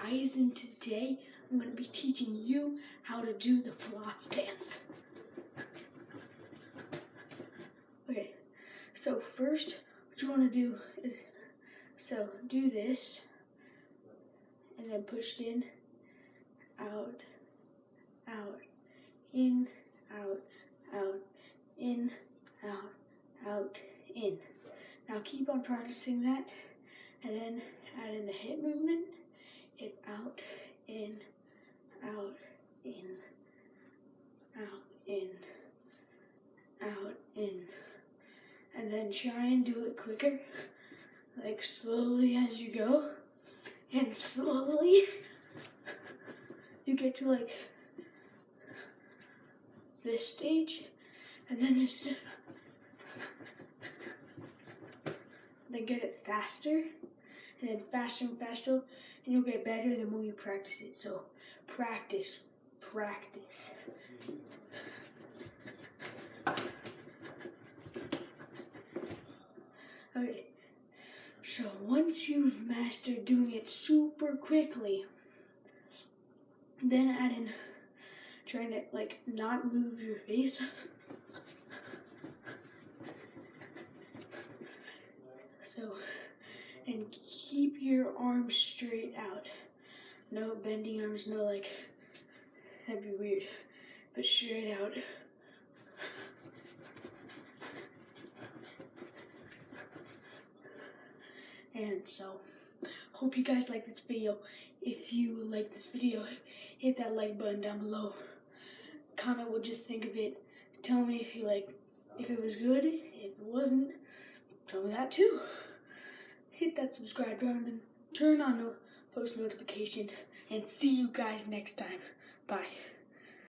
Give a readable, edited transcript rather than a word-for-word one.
guys, and today I'm going to be teaching you how to do the floss dance. Okay, so first what you want to do is, do this and then push it in, out, out, in, out, out, in, out, out, in. Now keep on practicing that and then add in the hip movement, hip out, in, out, in, out, in, out, in. And then try and do it quicker, like slowly as you go. And slowly you get to like this stage, and then just then get it faster, and then faster and faster, and you'll get better the more you practice it. So practice, practice. Okay, so once you've mastered doing it super quickly, then add in trying to like not move your face. And keep your arms straight out. No bending arms, no like, that'd be weird, but straight out. And so, hope you guys like this video. If you like this video, hit that like button down below. Comment what you think of it. Tell me if it was good. If it wasn't, tell me that too. Hit that subscribe button and turn on post notification. And see you guys next time. Bye.